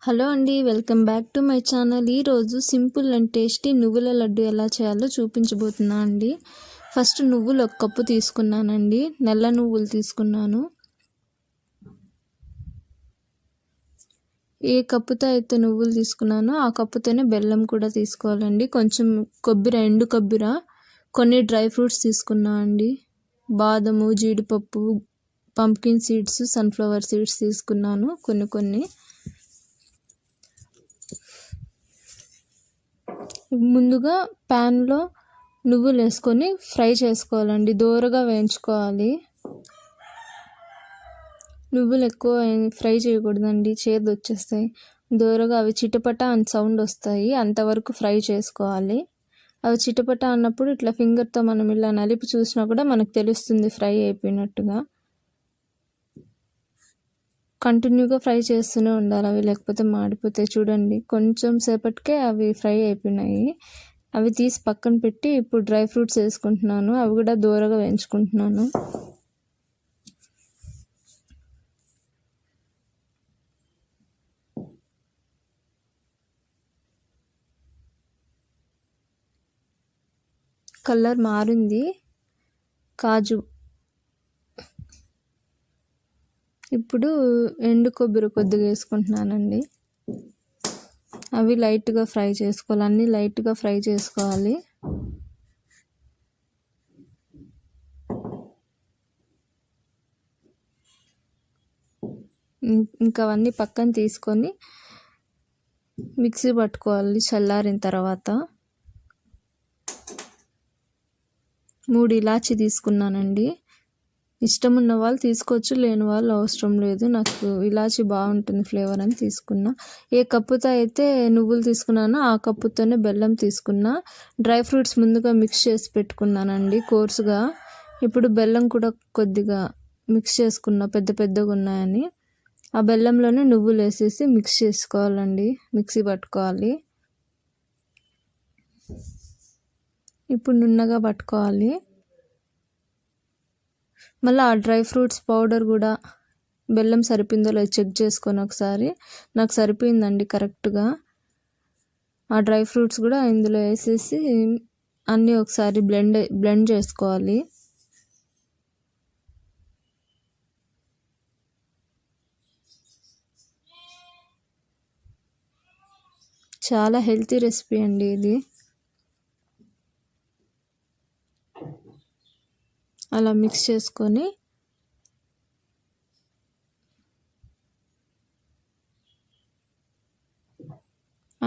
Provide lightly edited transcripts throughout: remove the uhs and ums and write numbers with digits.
Hello అండి, welcome back to my channel. ఈరోజు simple and tasty నువ్వుల లడ్డు ఎలా చేయాలో చూపించబోతున్నా అండి. ఫస్ట్ నువ్వులు 1 కప్పు తీసుకున్నానండి. నల్ల నువ్వులు తీసుకున్నాను. ఏ కప్పుతో అయితే నువ్వులు తీసుకున్నానో ఆ కప్పుతోనే బెల్లం కూడా తీసుకోవాలండి. కొంచెం ఎండు కొబ్బరి, కొన్ని డ్రై ఫ్రూట్స్ తీసుకున్నా అండి. బాదము, జీడిపప్పు, పంప్కిన్ సీడ్స్, సన్ఫ్లవర్ సీడ్స్ తీసుకున్నాను కొన్ని. ముందుగా ప్యాన్లో నువ్వులు వేసుకొని ఫ్రై చేసుకోవాలండి. దోరగా వేయించుకోవాలి. నువ్వులు ఎక్కువ ఫ్రై చేయకూడదండి, చేదు వచ్చేస్తాయి. దోరగా అవి చిటపట అని సౌండ్ వస్తాయి, అంతవరకు ఫ్రై చేసుకోవాలి. అవి చిటపట అన్నప్పుడు ఇట్లా ఫింగర్తో మనం ఇలా నలిపి చూసినా కూడా మనకు తెలుస్తుంది ఫ్రై అయిపోయినట్టుగా. కంటిన్యూగా ఫ్రై చేస్తూనే ఉండాలి అవి, లేకపోతే మాడిపోతాయి. చూడండి, కొంచెం సేపటికే అవి ఫ్రై అయిపోయినాయి. అవి తీసి పక్కన పెట్టి ఇప్పుడు డ్రై ఫ్రూట్స్ వేసుకుంటున్నాను. అవి కూడా దూరగా వేయించుకుంటున్నాను. కలర్ మారింది. కాజు, ఇప్పుడు ఎండు కొబ్బరి కొద్దిగా వేసుకుంటున్నానండి. అవి లైట్గా ఫ్రై చేసుకోవాలి, అన్నీ లైట్గా ఫ్రై చేసుకోవాలి. ఇంకా అవన్నీ పక్కన తీసుకొని మిక్సీ పట్టుకోవాలి చల్లారిన తర్వాత. 3 ఇలాచి తీసుకున్నానండి. ఇష్టం ఉన్న వాళ్ళు తీసుకోవచ్చు, లేని వాళ్ళు అవసరం లేదు. నాకు ఇలాచి బాగుంటుంది ఫ్లేవర్ అని తీసుకున్నా. ఏ కప్పుతో అయితే నువ్వులు తీసుకున్నానో ఆ కప్పుతోనే బెల్లం తీసుకున్నా. డ్రై ఫ్రూట్స్ ముందుగా మిక్స్ చేసి పెట్టుకున్నానండి కోర్సుగా. ఇప్పుడు బెల్లం కూడా కొద్దిగా మిక్స్ చేసుకున్నా, పెద్దగా ఉన్నాయని. ఆ బెల్లంలోనే నువ్వులు వేసేసి మిక్స్ చేసుకోవాలండి, మిక్సీ పట్టుకోవాలి. ఇప్పుడు నున్నగా పట్టుకోవాలి. మళ్ళీ ఆ డ్రై ఫ్రూట్స్ పౌడర్ కూడా బెల్లం సరిపోయిందో లేదో చెక్ చేసుకొని ఒకసారి. నాకు సరిపోయిందండి కరెక్ట్గా. ఆ డ్రై ఫ్రూట్స్ కూడా ఇందులో వేసేసి అన్నీ ఒకసారి బ్లెండ్ చేసుకోవాలి. చాలా హెల్తీ రెసిపీ అండి ఇది. అలా మిక్స్ చేసుకొని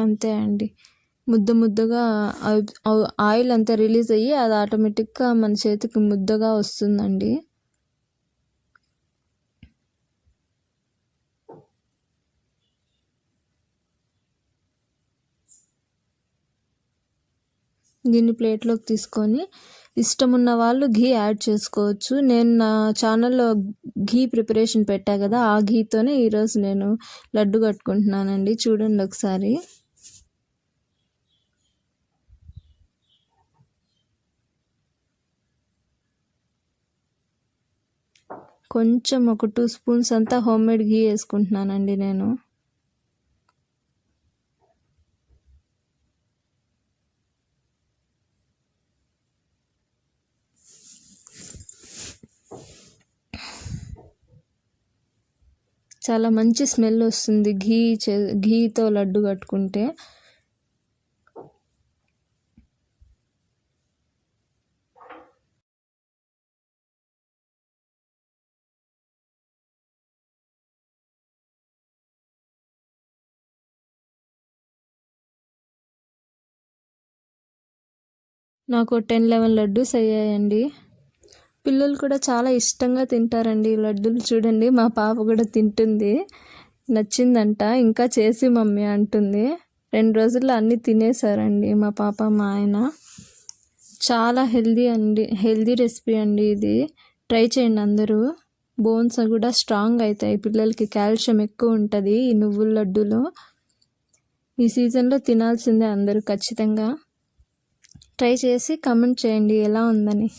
అంతే అండి. ముద్దగా ఆయిల్ అంతా రిలీజ్ అయ్యి అది ఆటోమేటిక్గా మన చేతికి ముద్దగా వస్తుందండి. దీన్ని ప్లేట్లోకి తీసుకొని ఇష్టం ఉన్న వాళ్ళు ఘీ యాడ్ చేసుకోవచ్చు. నేను నా ఛానల్లో ఘీ ప్రిపరేషన్ పెట్టా కదా, ఆ ఘీతోనే ఈరోజు నేను లడ్డు కట్టుకుంటున్నానండి. చూడండి ఒకసారి. కొంచెం ఒక 2 స్పూన్స్ అంతా హోమ్మేడ్ ఘీ వేసుకుంటున్నానండి నేను. చాలా మంచి స్మెల్ వస్తుంది ఘీతో లడ్డు కట్టుకుంటే. నాకు 10-11 లడ్డూస్ అయ్యాయండి. పిల్లలు కూడా చాలా ఇష్టంగా తింటారండి ఈ లడ్డూలు. చూడండి, మా పాప కూడా తింటుంది, నచ్చిందంట. ఇంకా చేసి మమ్మీ అంటుంది. 2 రోజుల్లో అన్నీ తినేసారండి మా పాప మా ఆయన. చాలా హెల్దీ రెసిపీ అండి ఇది. ట్రై చేయండి అందరూ. బోన్స్ కూడా స్ట్రాంగ్ అవుతాయి. పిల్లలకి కాల్షియం ఎక్కువ ఉంటుంది ఈ నువ్వుల లడ్డూలో. ఈ సీజన్లో తినాల్సిందే అందరూ ఖచ్చితంగా. ట్రై చేసి కమెంట్ చేయండి ఎలా ఉందని.